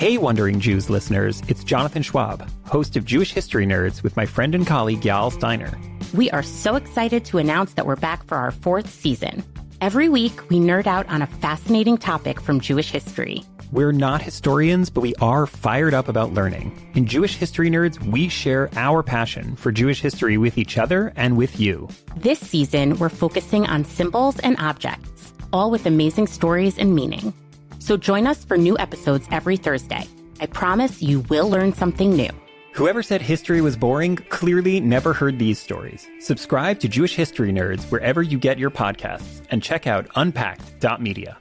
Hey, Wandering Jews listeners, it's Jonathan Schwab, host of Jewish History Nerds with my friend and colleague Yael Steiner. We are so excited to announce that we're back for our 4th season. Every week, we nerd out on a fascinating topic from Jewish history. We're not historians, but we are fired up about learning. In Jewish History Nerds, we share our passion for Jewish history with each other and with you. This season, we're focusing on symbols and objects, all with amazing stories and meaning. So join us for new episodes every Thursday. I promise you will learn something new. Whoever said history was boring clearly never heard these stories. Subscribe to Jewish History Nerds wherever you get your podcasts and check out unpacked.media.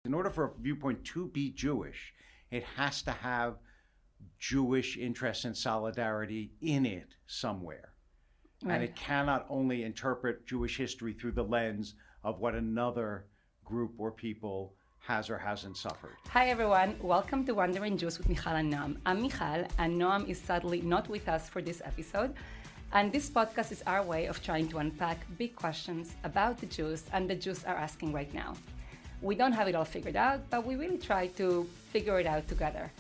In order for a viewpoint to be Jewish, it has to have Jewish interests and solidarity in it somewhere. Right. And it cannot only interpret Jewish history through the lens of what another group or people has or hasn't suffered. Hi everyone, welcome to Wandering Jews with Mijal and Noam. I'm Mijal, and Noam is sadly not with us for this episode. And this podcast is our way of trying to unpack big questions about the Jews and the Jews are asking right now. We don't have it all figured out, but we really try to figure it out together.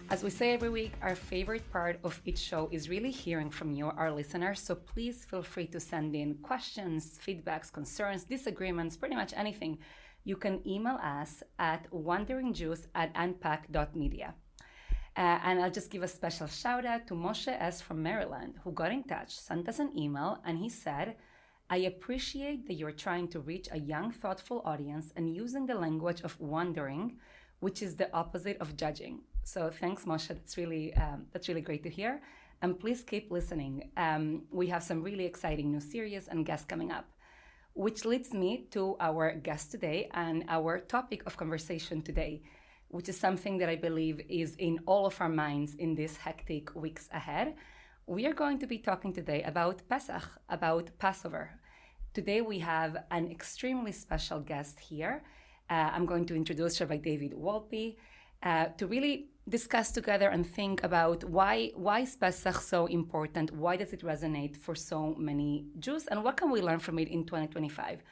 As we say every week, our favorite part of each show is really hearing from you, our listeners, so please feel free to send in questions, feedbacks, concerns, disagreements, pretty much anything. You can email us at wanderingjews@unpack.media. And I'll just give a special shout out to Moshe S. from Maryland, who got in touch, sent us an email, and he said, I appreciate that you're trying to reach a young, thoughtful audience and using the language of wondering, which is the opposite of judging. So thanks, Moshe. That's really great to hear. And please keep listening. We have some really exciting new series and guests coming up. Which leads me to our guest today and our topic of conversation today, which is something that I believe is in all of our minds in these hectic weeks ahead. We are going to be talking today about Pesach, about Passover. Today we have an extremely special guest here. I'm going to introduce Rabbi David Wolpe to really discuss together and think about why is Pesach so important? Why does it resonate for so many Jews? And what can we learn from it in 2025?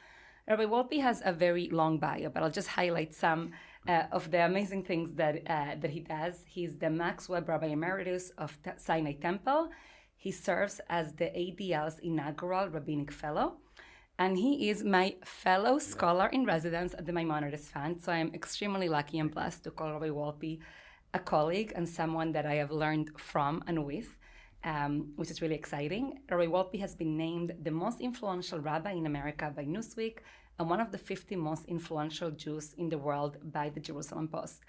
Rabbi Wolpe has a very long bio, but I'll just highlight some of the amazing things that he does. He's the Max Webb Rabbi Emeritus of Sinai Temple. He serves as the ADL's inaugural Rabbinic Fellow. And he is my fellow scholar in residence at the Maimonides Fund. So I am extremely lucky and blessed to call Rabbi Wolpe a colleague and someone that I have learned from and with, which is really exciting. Rabbi Wolpe has been named the most influential rabbi in America by Newsweek and one of the 50 most influential Jews in the world by the Jerusalem Post.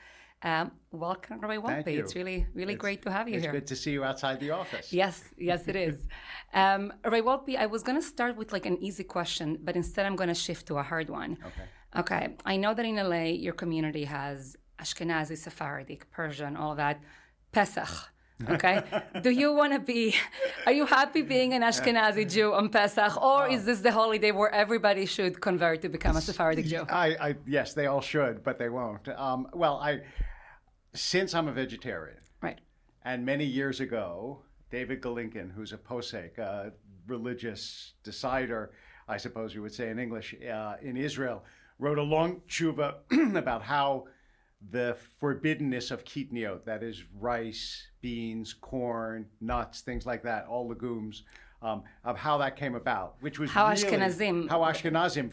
Welcome, Rabbi Wolpe. It's really great to have you here. It's good to see you outside the office. Yes, it is. Rabbi Wolpe, I was going to start with like an easy question, but instead I'm going to shift to a hard one. Okay. I know that in LA, your community has Ashkenazi, Sephardic, Persian, all that. Pesach. Okay. Are you happy being an Ashkenazi Jew on Pesach, or is this the holiday where everybody should convert to become a Sephardic Jew? Yes, they all should, but they won't. Since I'm a vegetarian, right, and many years ago, David Golinkin, who's a posek, a religious decider, I suppose you would say in English, in Israel, wrote a long tshuva about how the forbiddenness of kitniyot, that is rice, beans, corn, nuts, things like that, all legumes, of how that came about, which was how Ashkenazim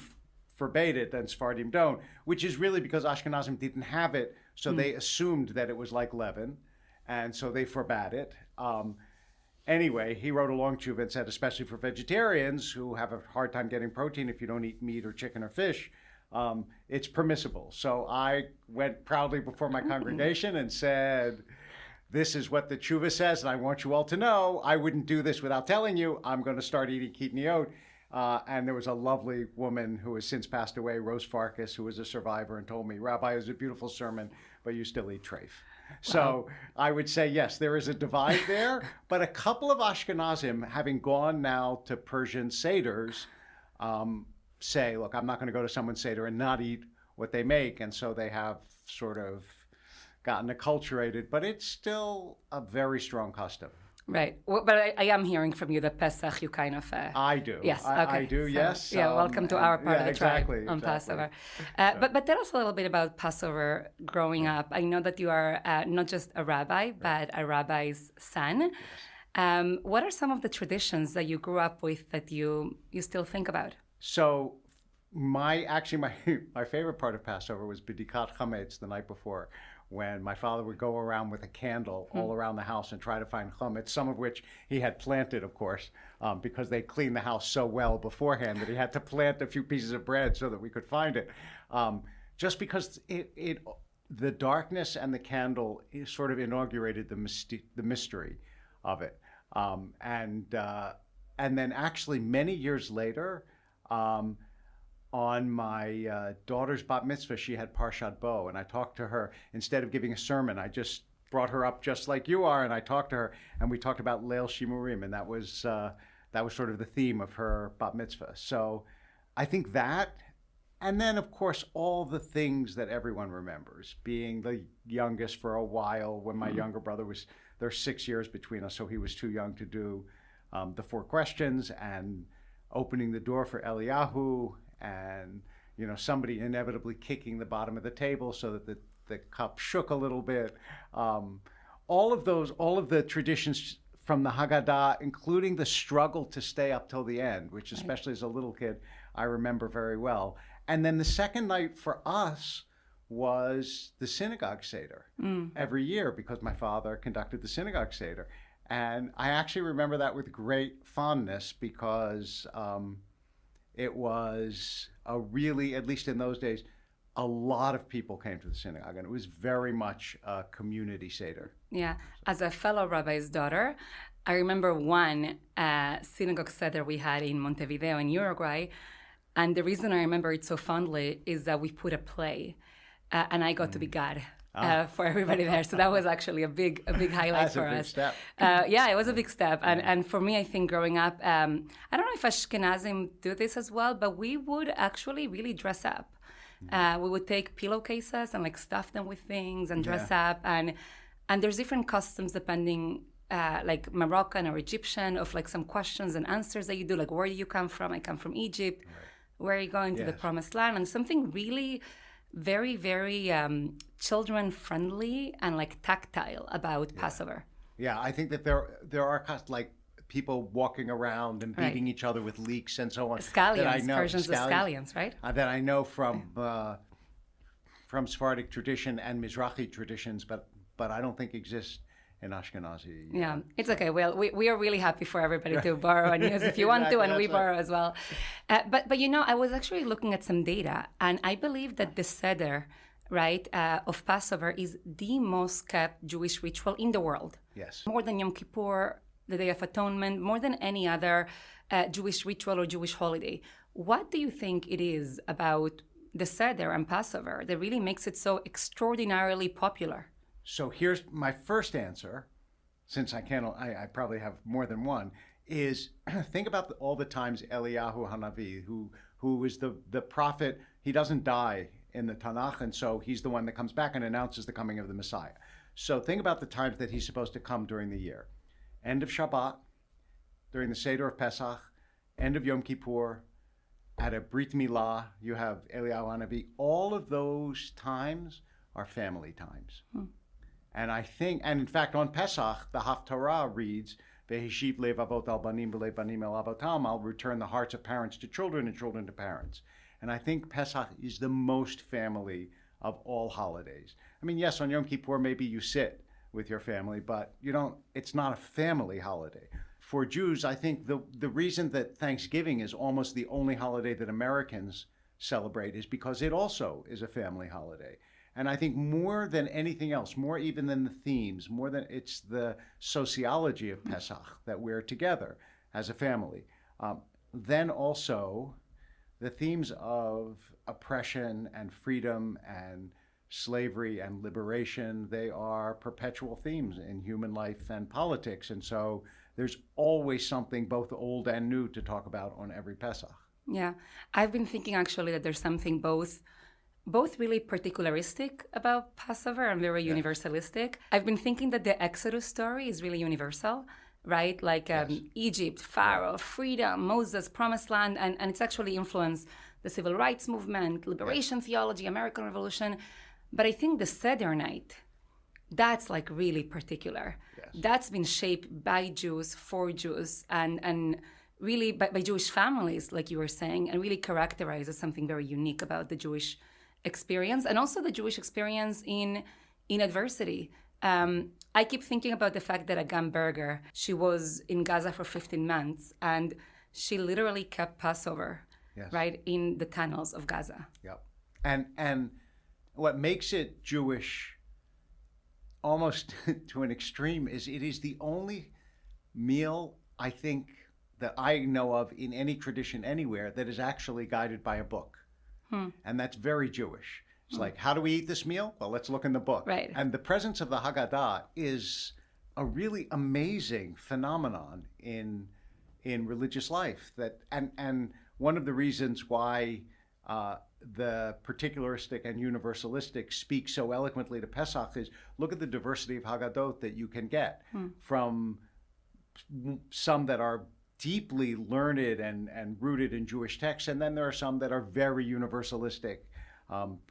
forbade it and Sephardim don't, which is really because Ashkenazim didn't have it, so they assumed that it was like leaven, and so they forbade it. Anyway, he wrote a long tshuva and said, especially for vegetarians who have a hard time getting protein if you don't eat meat or chicken or fish, it's permissible. So I went proudly before my congregation and said, this is what the tshuva says, and I want you all to know I wouldn't do this without telling you. I'm going to start eating kitniyot. And there was a lovely woman who has since passed away, Rose Farkas, who was a survivor, and told me, Rabbi, it was a beautiful sermon, but you still eat treif. Wow. So I would say, yes, there is a divide there, but a couple of Ashkenazim, having gone now to Persian seders, say, look, I'm not going to go to someone's seder and not eat what they make, and so they have sort of gotten acculturated, but it's still a very strong custom. Right. Well, but I am hearing from you that Pesach, you kind of... I do. Yes. Okay. I do, So, yes. Yeah, welcome to our part of the exactly, tribe on exactly. Passover. But tell us a little bit about Passover growing up. I know that you are not just a rabbi, but a rabbi's son. What are some of the traditions that you grew up with that you still think about? So my favorite part of Passover was B'dikat Chametz the night before, when my father would go around with a candle all around the house and try to find chametz, some of which he had planted, of course, because they cleaned the house so well beforehand that he had to plant a few pieces of bread so that we could find it. Just because the darkness and the candle sort of inaugurated the mystery of it. And then actually many years later, on my daughter's bat mitzvah, she had Parshat Bo, and I talked to her. Instead of giving a sermon, I just brought her up just like you are, and I talked to her, and we talked about Leil Shimurim, and that was sort of the theme of her bat mitzvah. So I think that, and then of course all the things that everyone remembers, being the youngest for a while when my younger brother was, there's 6 years between us, so he was too young to do the 4 questions, and opening the door for Eliyahu, and somebody inevitably kicking the bottom of the table so that the cup shook a little bit. All of the traditions from the Haggadah, including the struggle to stay up till the end, which especially as a little kid, I remember very well. And then the second night for us was the synagogue seder every year, because my father conducted the synagogue seder. And I actually remember that with great fondness, because it was a really, at least in those days, a lot of people came to the synagogue, and it was very much a community seder. Yeah. As a fellow rabbi's daughter, I remember one synagogue seder we had in Montevideo in Uruguay, and the reason I remember it so fondly is that we put a play, and I got to be God. For everybody there. So that was actually a big highlight for us. Step. Yeah, it was a big step. And for me, I think growing up, I don't know if Ashkenazim do this as well, but we would actually really dress up. We would take pillowcases and stuff them with things and dress up. And there's different customs depending, like Moroccan or Egyptian, of some questions and answers that you do. Like, where do you come from? I come from Egypt. Right. Where are you going to the promised land? And something really very, very children-friendly and tactile about Passover. Yeah, I think that there are people walking around and beating each other with leeks and so on. Scallions, versions of scallions, right? That I know from Sephardic tradition and Mizrahi traditions, but I don't think exist in Ashkenazi. Yeah, it's okay. Well, we are really happy for everybody to borrow and use if you want to, and we borrow as well. But I was actually looking at some data, and I believe that the seder, right, of Passover is the most kept Jewish ritual in the world. Yes. More more than Yom Kippur, the Day of Atonement, more than any other Jewish ritual or Jewish holiday. What do you think it is about the seder and Passover that really makes it so extraordinarily popular? So here's my first answer, since I probably have more than one, is think about all the times Eliyahu Hanavi, who is the prophet, he doesn't die in the Tanakh, and so he's the one that comes back and announces the coming of the Messiah. So think about the times that he's supposed to come during the year. End of Shabbat, during the Seder of Pesach, end of Yom Kippur, at a Brit Milah, you have Eliyahu Hanavi. All of those times are family times. And in fact, on Pesach, the Haftarah reads, "Veheshiv lev avot al banim v'lev banim el avotam." I'll return the hearts of parents to children and children to parents. And I think Pesach is the most family of all holidays. I mean, yes, on Yom Kippur, maybe you sit with your family, but it's not a family holiday. For Jews, I think the reason that Thanksgiving is almost the only holiday that Americans celebrate is because it also is a family holiday. And I think more than anything else, more even than the themes, more than it's the sociology of Pesach, that we're together as a family. Then also the themes of oppression and freedom and slavery and liberation, they are perpetual themes in human life and politics. And so there's always something both old and new to talk about on every Pesach. Yeah, I've been thinking actually that there's something both really particularistic about Passover and very universalistic. I've been thinking that the Exodus story is really universal, right? Like Egypt, Pharaoh, freedom, Moses, Promised Land, and it's actually influenced the civil rights movement, liberation theology, American Revolution. But I think the Seder night, that's like really particular. Yes. That's been shaped by Jews, for Jews, and really by Jewish families, like you were saying, and really characterizes something very unique about the Jewish experience, and also the Jewish experience in adversity. I keep thinking about the fact that Agam Berger, she was in Gaza for 15 months, and she literally kept Passover, right, in the tunnels of Gaza. Yep. And what makes it Jewish almost to an extreme is it is the only meal, I think, that I know of in any tradition anywhere that is actually guided by a book. And that's very Jewish. It's like, how do we eat this meal? Well, let's look in the book. Right. And the presence of the Haggadah is a really amazing phenomenon in religious life. And one of the reasons why the particularistic and universalistic speak so eloquently to Pesach is look at the diversity of Haggadot that you can get from some that are deeply learned and rooted in Jewish texts, and then there are some that are very universalistic,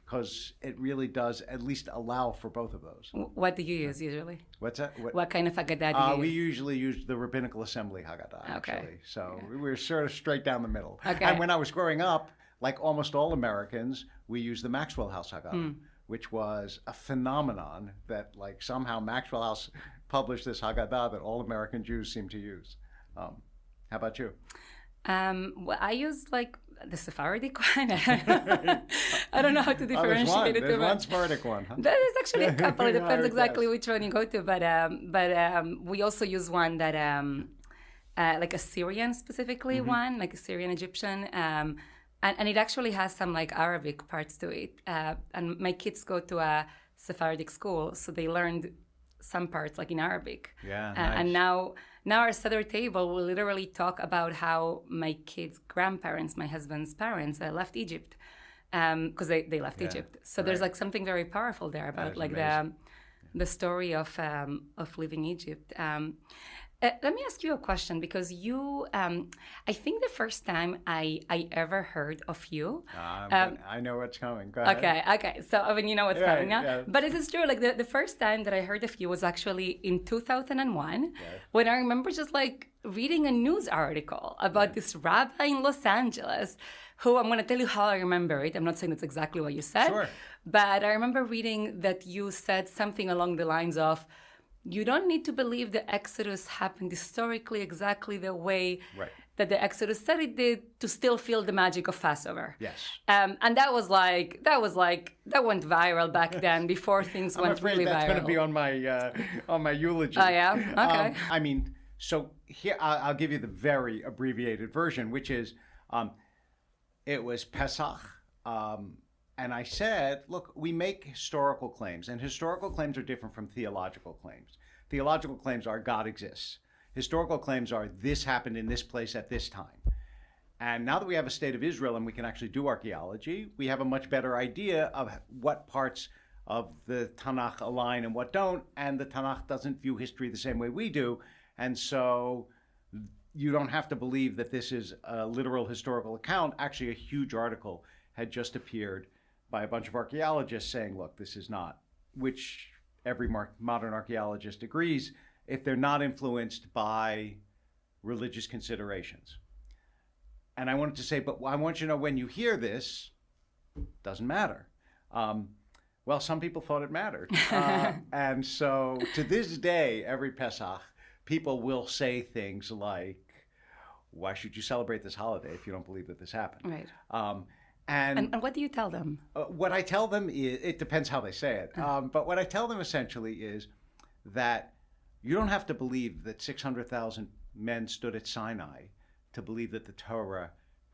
because it really does at least allow for both of those. What do you use usually? What's that? What kind of Haggadah do you use? We usually use the Rabbinical Assembly Haggadah, actually. So we're sort of straight down the middle. Okay. And when I was growing up, like almost all Americans, we used the Maxwell House Haggadah, which was a phenomenon that like somehow Maxwell House published this Haggadah that all American Jews seem to use. How about you? Well, I use like the Sephardic one. I don't know how to differentiate it. There's one Sephardic one. Huh? There's actually a couple. It depends exactly which one you go to. But we also use one that like a Syrian specifically one, like a Syrian Egyptian. And it actually has some like Arabic parts to it. And my kids go to a Sephardic school, so they learned some parts like in Arabic. Yeah, nice. And now our Seder table will literally talk about how my kids' grandparents, my husband's parents, left Egypt because they left Egypt. So there's like something very powerful there about like the story of leaving Egypt. Let me ask you a question, because you, I think the first time I ever heard of you. I know what's coming. Go ahead. Okay. So, I mean, you know what's coming now. Yeah. But it is true. Like the first time that I heard of you was actually in 2001, when I remember just like reading a news article about this rabbi in Los Angeles who, I'm going to tell you how I remember it. I'm not saying that's exactly what you said. Sure. But I remember reading that you said something along the lines of, you don't need to believe the Exodus happened historically exactly the way that the Exodus said it did to still feel the magic of Passover. Yes. And that went viral back then before things went really viral. That's going to be on my eulogy. Oh yeah. Okay. I mean, so here I'll give you the very abbreviated version, which is, it was Pesach. And I said, look, we make historical claims, and historical claims are different from theological claims. Theological claims are God exists. Historical claims are this happened in this place at this time. And now that we have a state of Israel and we can actually do archaeology, we have a much better idea of what parts of the Tanakh align and what don't, and the Tanakh doesn't view history the same way we do. And so you don't have to believe that this is a literal historical account. Actually, a huge article had just appeared by a bunch of archaeologists saying, look, this is not, which every modern archaeologist agrees, if they're not influenced by religious considerations. And I wanted to say, but I want you to know when you hear this, doesn't matter. Well, some people thought it mattered. And so to this day, every Pesach, people will say things like, why should you celebrate this holiday if you don't believe that this happened? Right. And what do you tell them? What I tell them is, it depends how they say it, but what I tell them essentially is that you don't have to believe that 600,000 men stood at Sinai to believe that the Torah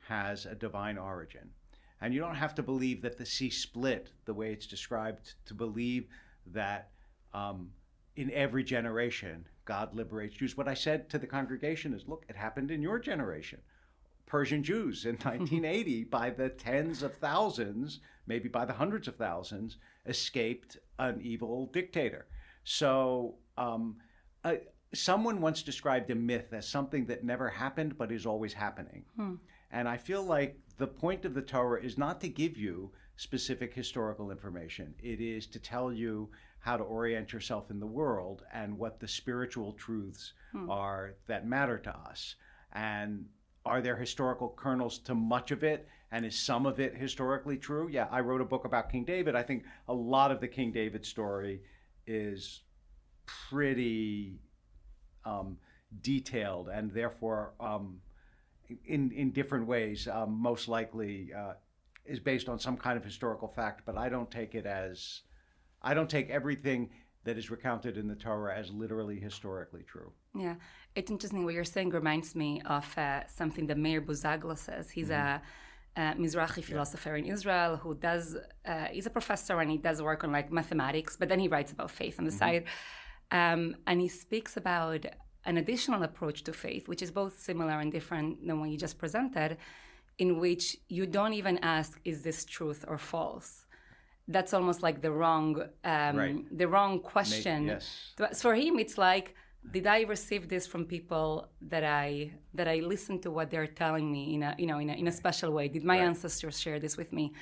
has a divine origin. And you don't have to believe that the sea split the way it's described to believe that in every generation God liberates Jews. What I said to the congregation is, look, it happened in your generation. Persian Jews in 1980, by the tens of thousands, maybe by the hundreds of thousands, escaped an evil dictator. So someone once described a myth as something that never happened but is always happening. And I feel like the point of the Torah is not to give you specific historical information. It is to tell you how to orient yourself in the world and what the spiritual truths are that matter to us. And are there historical kernels to much of it? And is some of it historically true? Yeah, I wrote a book about King David. I think a lot of the King David story is pretty detailed, and therefore in different ways most likely is based on some kind of historical fact. But I don't take everything that is recounted in the Torah as literally historically true. Yeah, it's interesting. What you're saying reminds me of something that Meir Buzagla says. He's a Mizrahi philosopher in Israel who he's a professor and he does work on like mathematics, but then he writes about faith on the side. And he speaks about an additional approach to faith, which is both similar and different than what you just presented, in which you don't even ask, is this truth or false? That's almost like the wrong question. Yes. For him, it's like, did I receive this from people that I listen to what they're telling me in a special way? Did my ancestors share this with me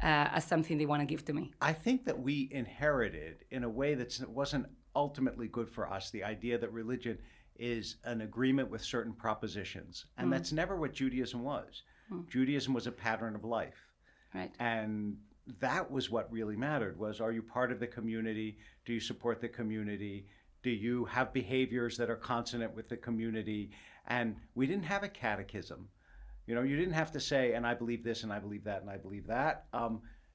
as something they want to give to me? I think that we inherited in a way that wasn't ultimately good for us the idea that religion is an agreement with certain propositions, and that's never what Judaism was. Judaism was a pattern of life, right? And that was what really mattered, was, are you part of the community? Do you support the community? Do you have behaviors that are consonant with the community? And we didn't have a catechism. You didn't have to say, and I believe this, and I believe that, and I believe that.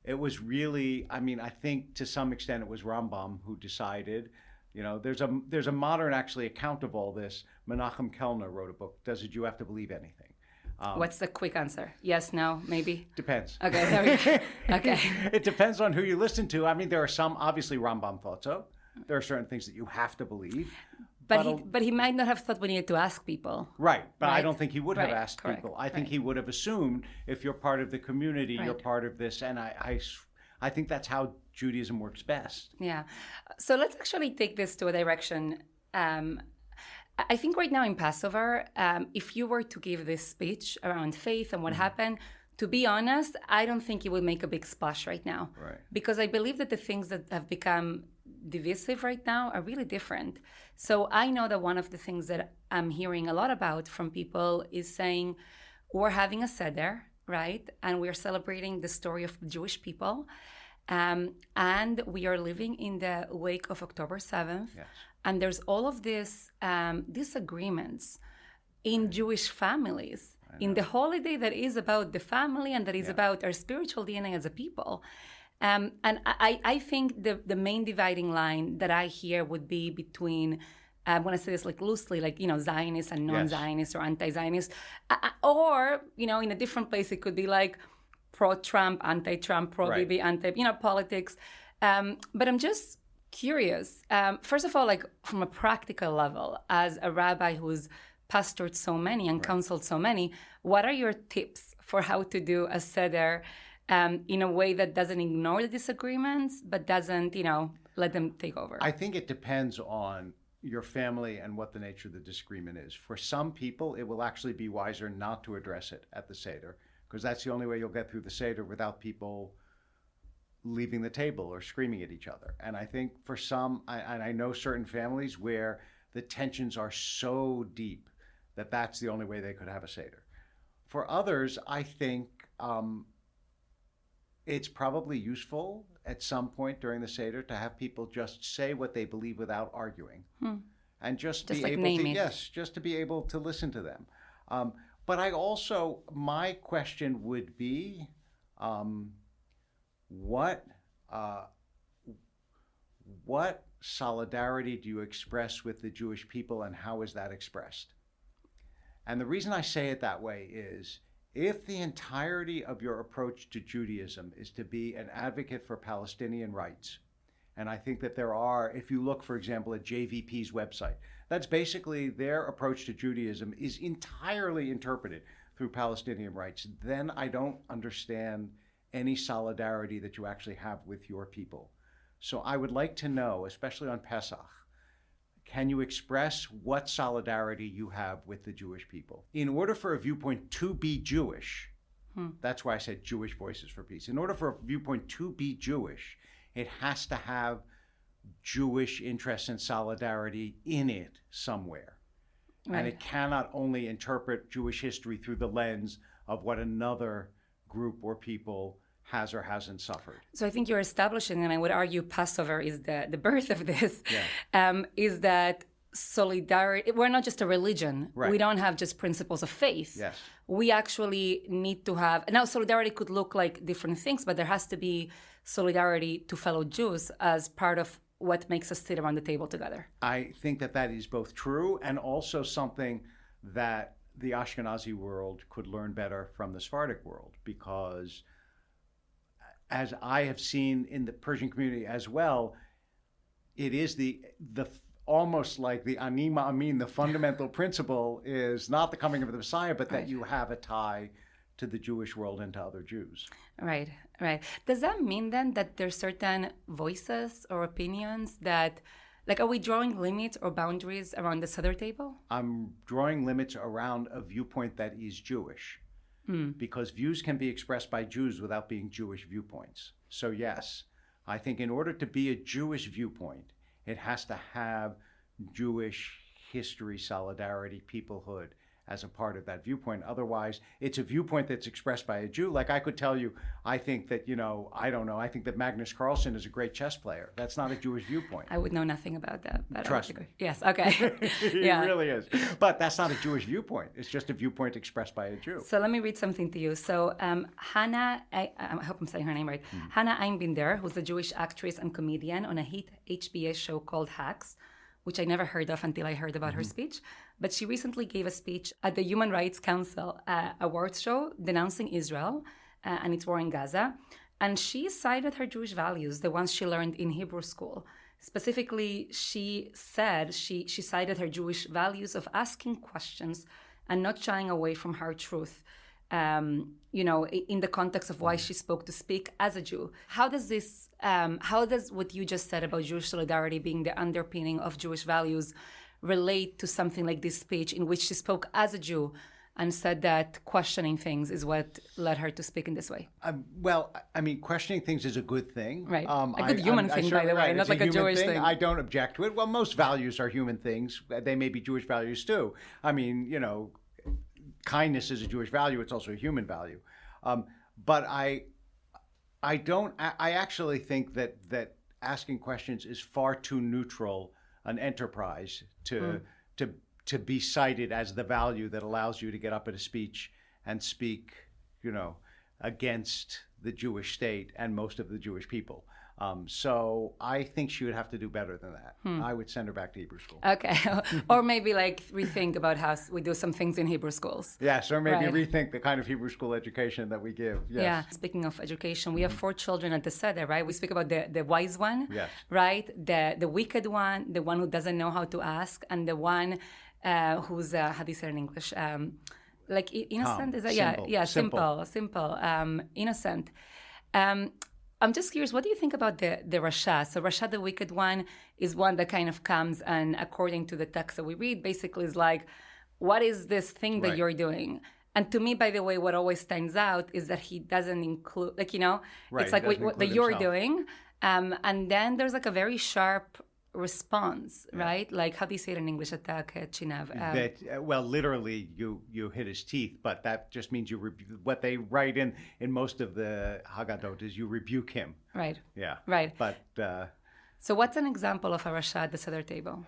It was really, I think to some extent it was Rambam who decided. There's a modern actually account of all this. Menachem Kellner wrote a book, Does a Jew Have to Believe Anything? What's the quick answer? Yes, no, maybe? Depends. Okay, there we go. Okay. It depends on who you listen to. There are some, obviously Rambam thought so. There are certain things that you have to believe. But he might not have thought we needed to ask people. Right, but I don't think he would have asked correct, people. I think he would have assumed, if you're part of the community, you're part of this. And I think that's how Judaism works best. Yeah. So let's actually take this to a direction. I think right now in Passover, if you were to give this speech around faith and what happened, to be honest, I don't think it would make a big splash right now. Right. Because I believe that the things that have become divisive right now are really different. So I know that one of the things that I'm hearing a lot about from people is saying, we're having a seder, right? And we're celebrating the story of the Jewish people. And we are living in the wake of October 7th. Yes. And there's all of these disagreements in Jewish families, in the holiday that is about the family and that is about our spiritual DNA as a people. And I think the main dividing line that I hear would be between, when I say this like loosely, like, Zionists and non-Zionists or anti-Zionists, or, in a different place, it could be like pro-Trump, anti-Trump, pro-Bibi, politics. But I'm just curious, first of all, like from a practical level, as a rabbi who's pastored so many and counseled so many, what are your tips for how to do a seder in a way that doesn't ignore the disagreements, but doesn't, let them take over? I think it depends on your family and what the nature of the disagreement is. For some people, it will actually be wiser not to address it at the seder, because that's the only way you'll get through the seder without people leaving the table or screaming at each other. And I think for some, I know certain families where the tensions are so deep that that's the only way they could have a seder. For others, I think it's probably useful at some point during the seder to have people just say what they believe without arguing, and just be like able to just to be able to listen to them. But my question would be, what solidarity do you express with the Jewish people, and how is that expressed? And the reason I say it that way is, if the entirety of your approach to Judaism is to be an advocate for Palestinian rights, and I think that there are, if you look, for example, at JVP's website, that's basically their approach to Judaism is entirely interpreted through Palestinian rights, then I don't understand any solidarity that you actually have with your people. So I would like to know, especially on Pesach, can you express what solidarity you have with the Jewish people? In order for a viewpoint to be Jewish, that's why I said Jewish Voices for Peace. In order for a viewpoint to be Jewish, it has to have Jewish interests and solidarity in it somewhere. Right. And it cannot only interpret Jewish history through the lens of what another group or people has or hasn't suffered. So I think you're establishing, and I would argue Passover is the birth of this, is that solidarity, we're not just a religion. Right. We don't have just principles of faith. Yes. We actually need to have, now solidarity could look like different things, but there has to be solidarity to fellow Jews as part of what makes us sit around the table together. I think that is both true and also something that the Ashkenazi world could learn better from the Sephardic world, because as I have seen in the Persian community as well, it is the almost like the ani ma'amin, the fundamental principle is not the coming of the Messiah, but that you have a tie to the Jewish world and to other Jews. Right. Does that mean then that there's certain voices or opinions that, like, are we drawing limits or boundaries around the Seder table? I'm drawing limits around a viewpoint that is Jewish, because views can be expressed by Jews without being Jewish viewpoints. So yes, I think in order to be a Jewish viewpoint, it has to have Jewish history, solidarity, peoplehood as a part of that viewpoint. Otherwise, it's a viewpoint that's expressed by a Jew. Like I could tell you, I think that, I think that Magnus Carlsen is a great chess player. That's not a Jewish viewpoint. I would know nothing about that. But Trust me. Yes, okay. It really is. But that's not a Jewish viewpoint. It's just a viewpoint expressed by a Jew. So let me read something to you. So Hannah, I hope I'm saying her name right. Hannah Einbinder, who's a Jewish actress and comedian on a hit HBS show called Hacks, which I never heard of until I heard about her speech. But she recently gave a speech at the Human Rights Council awards show denouncing Israel and its war in Gaza. And she cited her Jewish values, the ones she learned in Hebrew school. Specifically, she said she cited her Jewish values of asking questions and not shying away from hard truth. In the context of why she spoke to speak as a Jew. How does what you just said about Jewish solidarity being the underpinning of Jewish values relate to something like this speech in which she spoke as a Jew and said that questioning things is what led her to speak in this way? Questioning things is a good thing. Right. A good human thing, by the way, not like a Jewish thing. I don't object to it. Well, most values are human things. They may be Jewish values too. Kindness is a Jewish value. It's also a human value. But I actually think that asking questions is far too neutral an enterprise to be cited as the value that allows you to get up at a speech and speak, against the Jewish state and most of the Jewish people. So I think she would have to do better than that. I would send her back to Hebrew school. Okay. Or maybe rethink about how we do some things in Hebrew schools. Yes, or maybe rethink the kind of Hebrew school education that we give. Yes. Yeah. Speaking of education, we have 4 children at the seder, right? We speak about the wise one, yes, right? The wicked one, the one who doesn't know how to ask, and the one who's, how do you say it in English? Innocent? Is that, simple, innocent. I'm just curious, what do you think about the Rasha? So Rasha, the wicked one, is one that kind of comes and, according to the text that we read, basically is like, what is this thing that you're doing? And to me, by the way, what always stands out is that he doesn't include, it's like what that you're doing. And then there's a very sharp response, right? Like, how do you say it in English? Attack Chinav. Literally, you hit his teeth, but that just means what they write in most of the Haggadot is you rebuke him. Right. Yeah. Right. But so what's an example of a Rasha at the Seder table?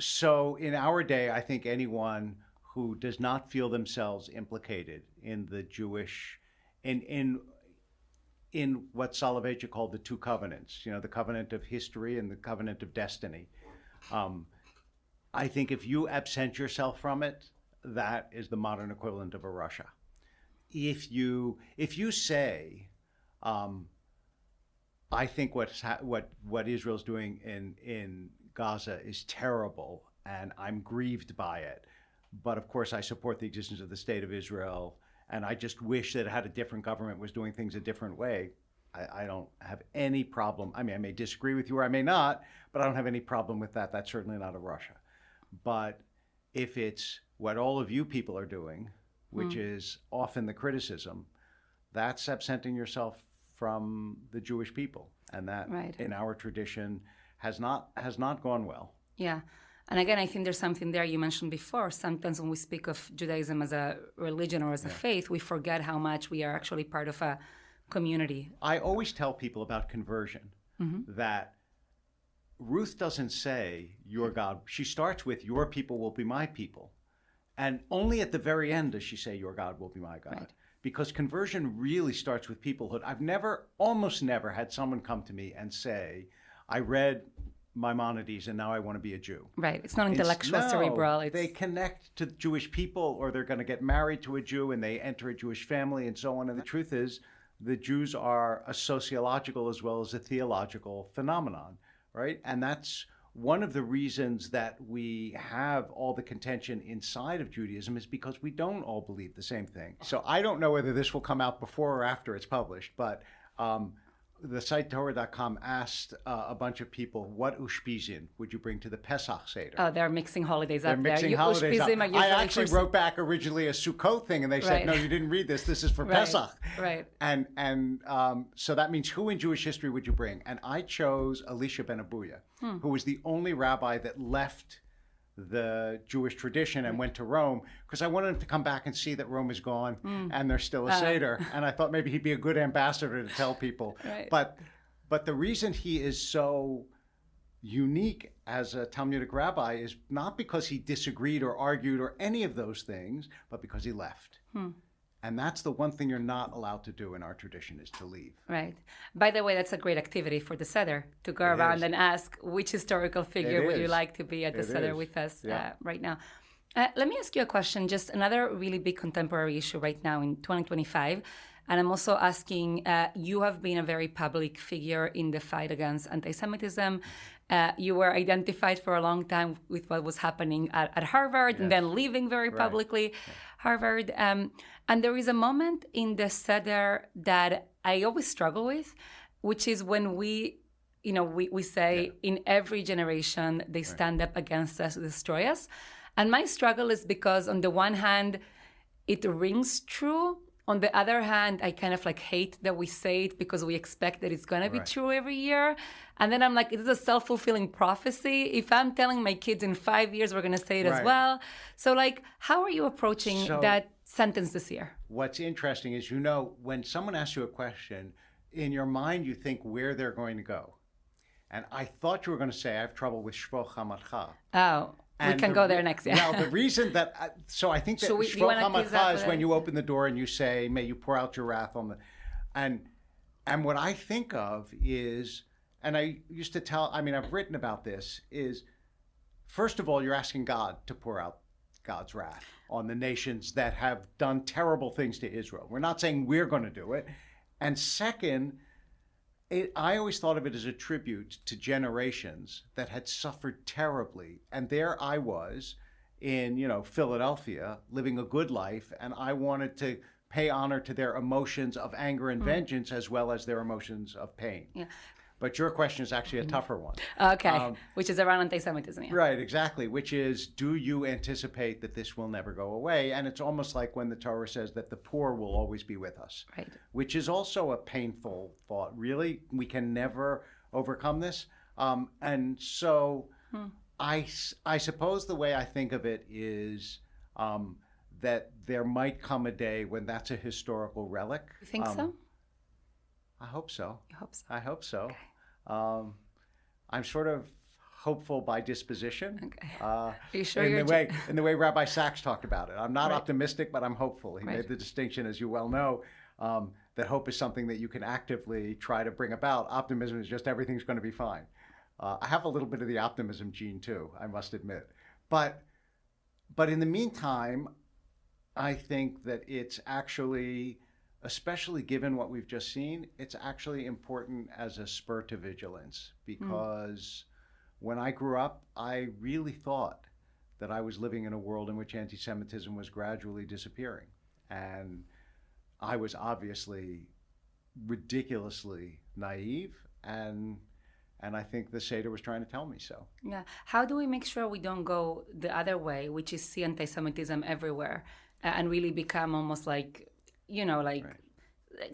So in our day, I think anyone who does not feel themselves implicated in the Jewish, in what Soloveitchik called the 2 covenants, the covenant of history and the covenant of destiny. I think if you absent yourself from it, that is the modern equivalent of a Rasha. If you say, I think what Israel's doing in Gaza is terrible, and I'm grieved by it, but of course I support the existence of the state of Israel, and I just wish that it had a different government, was doing things a different way. I don't have any problem. I mean, I may disagree with you or I may not, but I don't have any problem with that. That's certainly not a Russia. But if it's what all of you people are doing, which is often the criticism, that's absenting yourself from the Jewish people. And that in our tradition has not gone well. Yeah. And again, I think there's something there you mentioned before. Sometimes when we speak of Judaism as a religion or as a faith, we forget how much we are actually part of a community. I always tell people about conversion that Ruth doesn't say, your God. She starts with, your people will be my people. And only at the very end does she say, your God will be my God. Right. Because conversion really starts with peoplehood. I've almost never had someone come to me and say, I read Maimonides and now I want to be a Jew. Right. It's not intellectual, cerebral. They connect to Jewish people, or they're going to get married to a Jew and they enter a Jewish family and so on. And the truth is, the Jews are a sociological as well as a theological phenomenon, right? And that's one of the reasons that we have all the contention inside of Judaism, is because we don't all believe the same thing. So I don't know whether this will come out before or after it's published, but the site Torah.com asked a bunch of people, what ushpizin would you bring to the Pesach seder? Oh, they're mixing holidays up there. I actually wrote back originally a Sukkot thing, and they said, no, you didn't read this. This is for Pesach. Right. And so that means, who in Jewish history would you bring? And I chose Elisha ben Abuya, who was the only rabbi that left the Jewish tradition and went to Rome, because I wanted him to come back and see that Rome is gone and there's still a seder. And I thought maybe he'd be a good ambassador to tell people. Right. But the reason he is so unique as a Talmudic rabbi is not because he disagreed or argued or any of those things, but because he left. And that's the one thing you're not allowed to do in our tradition, is to leave. Right. By the way, that's a great activity for the seder, to go around and ask, which historical figure would you like to be at the seder with us right now? Let me ask you a question, just another really big contemporary issue right now in 2025. And I'm also asking, you have been a very public figure in the fight against anti-Semitism. You were identified for a long time with what was happening at Harvard, and then leaving very publicly Harvard. And there is a moment in the seder that I always struggle with, which is when we say in every generation, they stand up against us to destroy us. And my struggle is because on the one hand, it rings true. On the other hand, I kind of hate that we say it because we expect that it's going to be true every year. And then I'm like, it is a self-fulfilling prophecy. If I'm telling my kids in 5 years, we're going to say it as well. So how are you approaching that sentence this year? What's interesting is, when someone asks you a question, in your mind, you think where they're going to go. And I thought you were going to say, I have trouble with Shvo Chamatcha. Oh. And we can go there next year. Now, the reason that, so I think that Shvo Chamatcha is when you open the door and you say, may you pour out your wrath on the, and what I think of is, and I used to tell, I've written about this, is first of all, you're asking God to pour out God's wrath on the nations that have done terrible things to Israel. We're not saying we're going to do it. And second, I always thought of it as a tribute to generations that had suffered terribly. And there I was in, Philadelphia, living a good life. And I wanted to pay honor to their emotions of anger and vengeance, as well as their emotions of pain. Yeah. But your question is actually a tougher one. Okay, which is around anti-Semitism. Yeah. Right, exactly, which is, do you anticipate that this will never go away? And it's almost like when the Torah says that the poor will always be with us, right? Which is also a painful thought. Really, we can never overcome this. And so I suppose the way I think of it is that there might come a day when that's a historical relic. You think so? I hope so. You hope so? I hope so. Okay. I'm sort of hopeful by disposition. Okay. Are you sure in the way Rabbi Sachs talked about it. I'm not optimistic, but I'm hopeful. He made the distinction, as you well know, that hope is something that you can actively try to bring about. Optimism is just everything's going to be fine. I have a little bit of the optimism gene too, I must admit. But in the meantime, I think that it's actually, especially given what we've just seen, it's actually important as a spur to vigilance, because when I grew up, I really thought that I was living in a world in which anti-Semitism was gradually disappearing. And I was obviously ridiculously naive, and I think the Seder was trying to tell me so. Yeah. How do we make sure we don't go the other way, which is see anti-Semitism everywhere, and really become almost like, like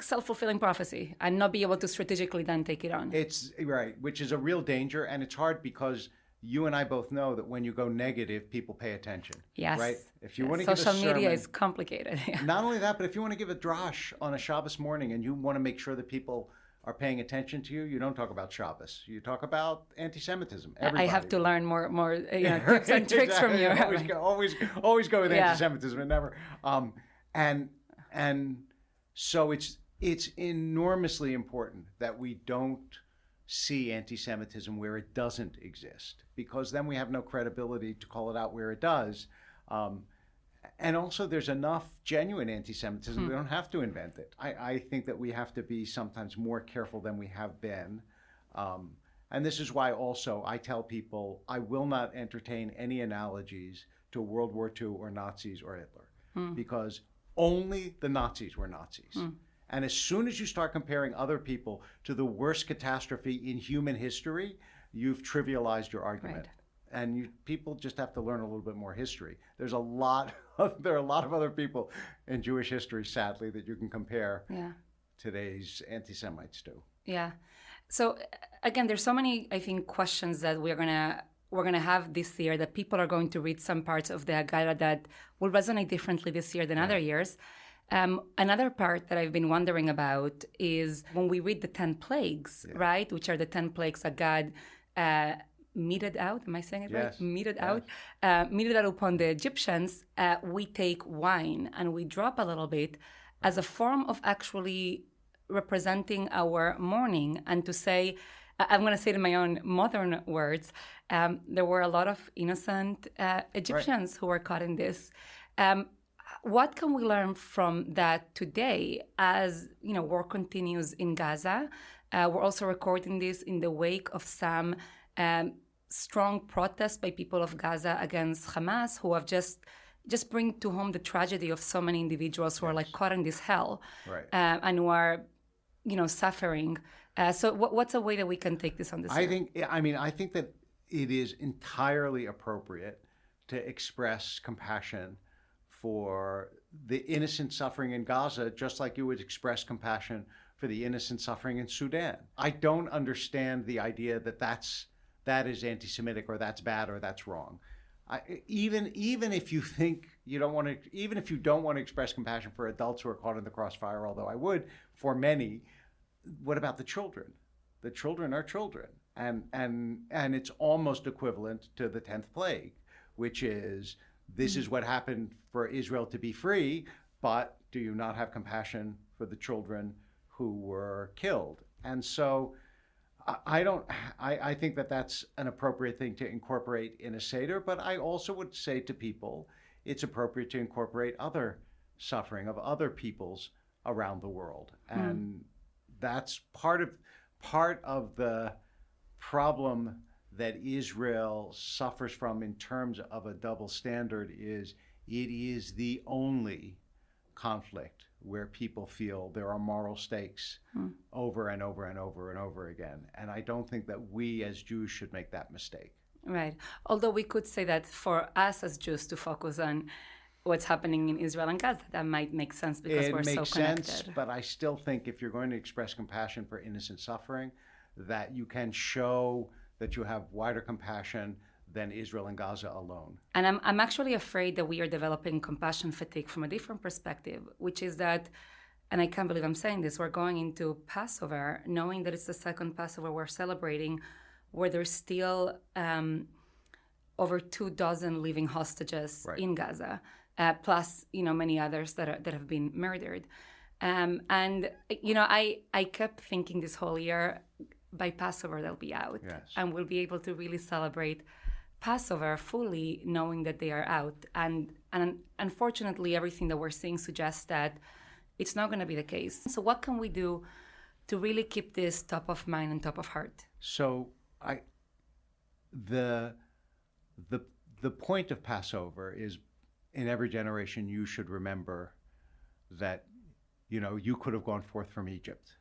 self-fulfilling prophecy, and not be able to strategically then take it on? It's right, which is a real danger, and it's hard because you and I both know that when you go negative, people pay attention. Yes. Right? If you want to social give a media sermon, is complicated. Not only that, but if you want to give a drash on a Shabbos morning and you want to make sure that people are paying attention to you, you don't talk about Shabbos. You talk about anti-Semitism. Everybody. I have to learn more tips and tricks from you. Always go with anti-Semitism and never. And so it's enormously important that we don't see anti-Semitism where it doesn't exist, because then we have no credibility to call it out where it does. And also there's enough genuine anti-Semitism, we don't have to invent it. I think that we have to be sometimes more careful than we have been. And this is why also I tell people I will not entertain any analogies to World War II or Nazis or Hitler, because only the Nazis were Nazis. And as soon as you start comparing other people to the worst catastrophe in human history, you've trivialized your argument. Right. And people just have to learn a little bit more history. There are a lot of other people in Jewish history, sadly, that you can compare today's anti-Semites to. Yeah. So again, there's so many, I think, questions that we're gonna have this year, that people are going to read some parts of the Haggadah that will resonate differently this year than other years. Another part that I've been wondering about is when we read the 10 plagues, right, which are the 10 plagues that God meted out. Am I saying it right? Meted out upon the Egyptians. We take wine and we drop a little bit as a form of actually representing our mourning, and to say, I'm going to say it in my own modern words, there were a lot of innocent Egyptians who were caught in this. What can we learn from that today as, war continues in Gaza? We're also recording this in the wake of some strong protests by people of Gaza against Hamas, who have just bring to home the tragedy of so many individuals who are like caught in this hell, and who are, suffering. So what's a way that we can take this on this? I think that it is entirely appropriate to express compassion for the innocent suffering in Gaza, just like you would express compassion for the innocent suffering in Sudan. I don't understand the idea that is anti-Semitic, or that's bad, or that's wrong. Even if you think you don't want to, even if you don't want to express compassion for adults who are caught in the crossfire, although I would for many, what about the children? The children are children, and it's almost equivalent to the 10th plague, which is, this is what happened for Israel to be free, but do you not have compassion for the children who were killed? And so I think that that's an appropriate thing to incorporate in a Seder, but I also would say to people, it's appropriate to incorporate other suffering of other peoples around the world. And that's part of the problem that Israel suffers from in terms of a double standard. Is it is the only conflict where people feel there are moral stakes over and over and over and over again. And I don't think that we as Jews should make that mistake. Right. Although we could say that for us as Jews to focus on what's happening in Israel and Gaza, that might make sense because we're so connected. It makes sense, but I still think if you're going to express compassion for innocent suffering, that you can show that you have wider compassion than Israel and Gaza alone. And I'm actually afraid that we are developing compassion fatigue from a different perspective, which is that, and I can't believe I'm saying this, we're going into Passover knowing that it's the second Passover we're celebrating, where there's still over 24 living hostages in Gaza, plus many others that have been murdered. And I kept thinking this whole year, by Passover they'll be out, and we'll be able to really celebrate Passover fully, knowing that they are out. And unfortunately, everything that we're seeing suggests that it's not going to be the case. So what can we do to really keep this top of mind and top of heart? So the point of Passover is, in every generation you should remember that you could have gone forth from Egypt.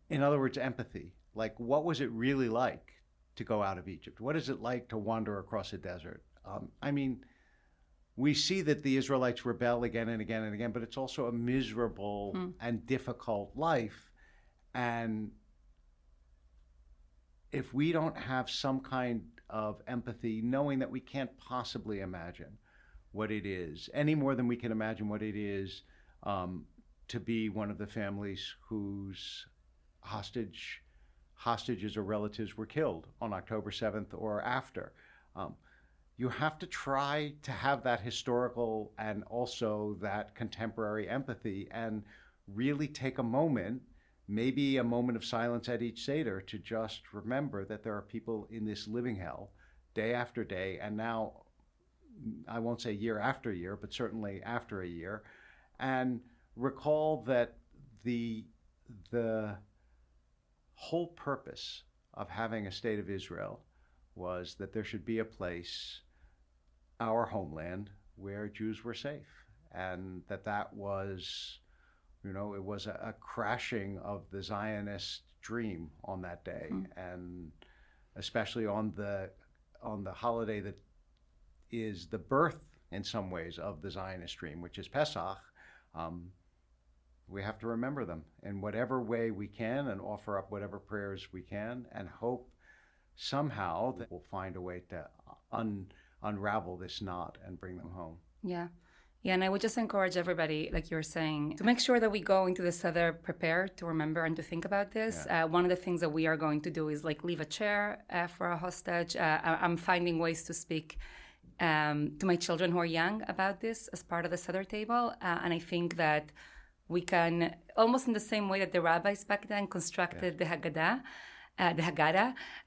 In other words, empathy. Like, what was it really like to go out of Egypt? What is it like to wander across a desert? I mean, we see that the Israelites rebel again and again and again, but it's also a miserable and difficult life. And if we don't have some kind of empathy, knowing that we can't possibly imagine what it is, any more than we can imagine what it is to be one of the families whose hostages or relatives were killed on October 7th or after. You have to try to have that historical and also that contemporary empathy and really take a moment, maybe a moment of silence at each seder, to just remember that there are people in this living hell day after day, and now I won't say year after year, but certainly after a year, and recall that the whole purpose of having a state of Israel was that there should be a place, our homeland, where Jews were safe, and that was, it was a crashing of the Zionist dream on that day, and especially on the holiday that is the birth, in some ways, of the Zionist dream, which is Pesach. We have to remember them in whatever way we can and offer up whatever prayers we can and hope somehow that we'll find a way to unravel this knot and bring them home. Yeah, and I would just encourage everybody, like you're saying, to make sure that we go into the seder prepared to remember and to think about this. Yeah. One of the things that we are going to do is leave a chair for a hostage. I'm finding ways to speak to my children who are young about this as part of the seder table, and I think that we can, almost in the same way that the rabbis back then constructed the Haggadah,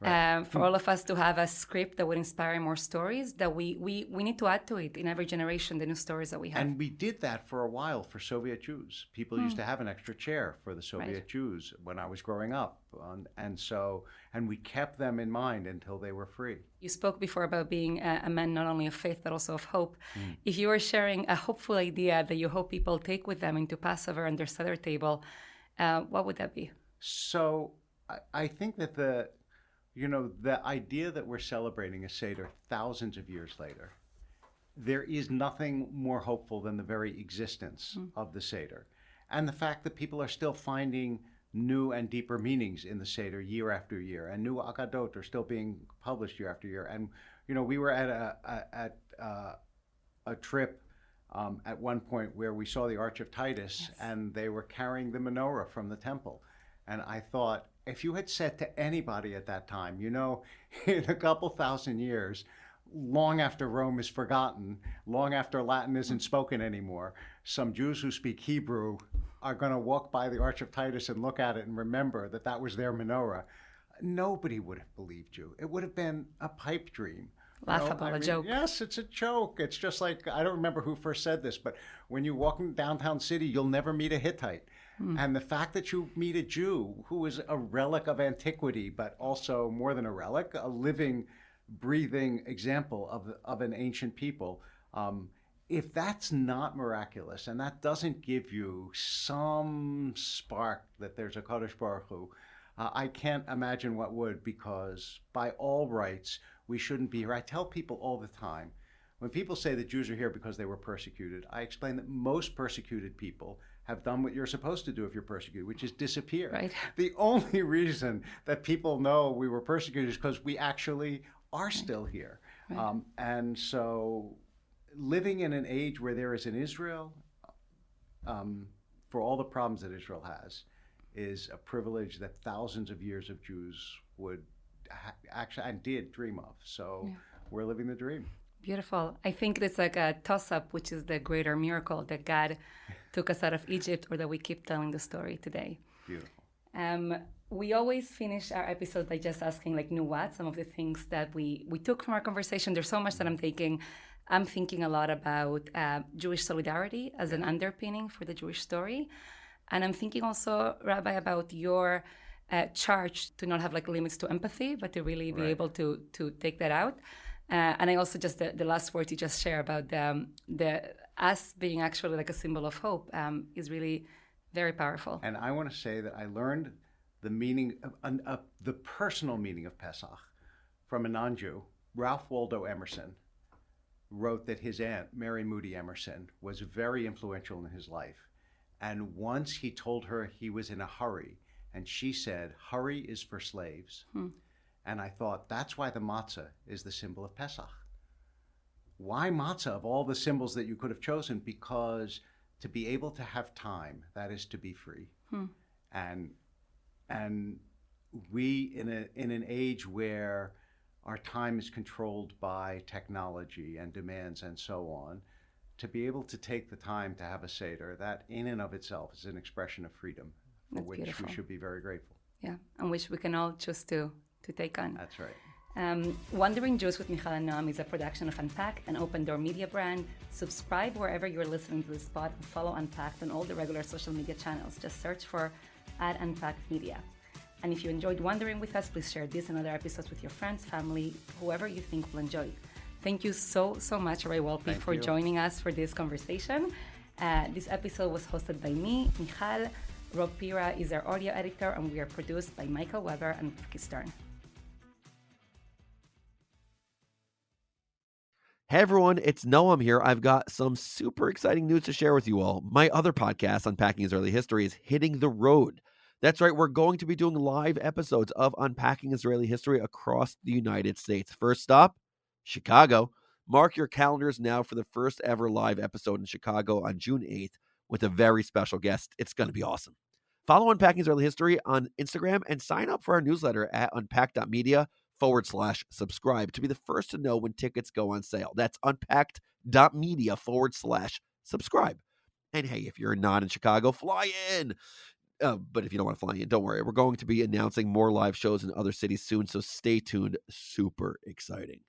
right. For all of us to have a script that would inspire more stories, that we need to add to it in every generation, the new stories that we have. And we did that for a while for Soviet Jews. People used to have an extra chair for the Soviet Jews when I was growing up. And we kept them in mind until they were free. You spoke before about being a man not only of faith, but also of hope. If you were sharing a hopeful idea that you hope people take with them into Passover and their seder table, what would that be? So I think that the idea that we're celebrating a seder thousands of years later, there is nothing more hopeful than the very existence of the seder. And the fact that people are still finding new and deeper meanings in the seder year after year, and new Aggadot are still being published year after year. And we were at a trip at one point where we saw the Arch of Titus, and they were carrying the menorah from the temple. And I thought, if you had said to anybody at that time, in a couple thousand years, long after Rome is forgotten, long after Latin isn't spoken anymore, some Jews who speak Hebrew are going to walk by the Arch of Titus and look at it and remember that was their menorah, nobody would have believed you. It would have been a pipe dream. Laughable, a joke. Yes, it's a joke. It's just like, I don't remember who first said this, but when you walk in downtown city, you'll never meet a Hittite. And the fact that you meet a Jew who is a relic of antiquity, but also more than a relic, a living, breathing example of an ancient people, if that's not miraculous and that doesn't give you some spark that there's a Kadosh Baruch Hu, I can't imagine what would, because by all rights, we shouldn't be here. I tell people all the time, when people say that Jews are here because they were persecuted, I explain that most persecuted people have done what you're supposed to do if you're persecuted, which is disappear. Right. The only reason that people know we were persecuted is because we actually are still here. Right. And so living in an age where there is an Israel, for all the problems that Israel has, is a privilege that thousands of years of Jews would actually and did dream of. So we're living the dream. Beautiful. I think it's like a toss-up, which is the greater miracle that God took us out of Egypt, or that we keep telling the story today. Beautiful. We always finish our episode by just asking, what some of the things that we took from our conversation. There's so much that I'm taking. I'm thinking a lot about Jewish solidarity as an underpinning for the Jewish story. And I'm thinking also, Rabbi, about your charge to not have limits to empathy, but to really be able to take that out. And I also just, the last word you just share about the us being actually a symbol of hope is really Very powerful. And I want to say that I learned the meaning, the personal meaning of Pesach from a non-Jew. Ralph Waldo Emerson wrote that his aunt, Mary Moody Emerson, was very influential in his life. And once he told her he was in a hurry, and she said, "Hurry is for slaves." And I thought, that's why the matzah is the symbol of Pesach. Why matzah of all the symbols that you could have chosen? Because to be able to have time, that is to be free. And we, in an age where our time is controlled by technology and demands and so on, to be able to take the time to have a seder, that in and of itself is an expression of freedom, for That's which beautiful. we should be very grateful. Yeah, and which we can all choose to take on. That's right. Wandering Jews with Mijal and Noam is a production of Unpacked, an OpenDor Media brand. Subscribe wherever you're listening to this spot and follow Unpacked on all the regular social media channels. Just search for @Unpacked Media. And if you enjoyed Wandering with us, please share this and other episodes with your friends, family, whoever you think will enjoy it. Thank you so much, Rabbi Wolpe, for joining us for this conversation. This episode was hosted by me, Mijal. Rob Pira is our audio editor, and we are produced by Michael Weber and Vicky Stern. Hey everyone, it's Noam here. I've got some super exciting news to share with you all. My other podcast, Unpacking Israeli History, is hitting the road. That's right, we're going to be doing live episodes of Unpacking Israeli History across the United States. First stop, Chicago. Mark your calendars now for the first ever live episode in Chicago on June 8th with a very special guest. It's going to be awesome. Follow Unpacking Israeli History on Instagram and sign up for our newsletter at unpacked.media/subscribe to be the first to know when tickets go on sale. That's unpacked.media/subscribe. And hey, if you're not in Chicago, fly in. But if you don't want to fly in, don't worry. We're going to be announcing more live shows in other cities soon, so stay tuned. Super exciting.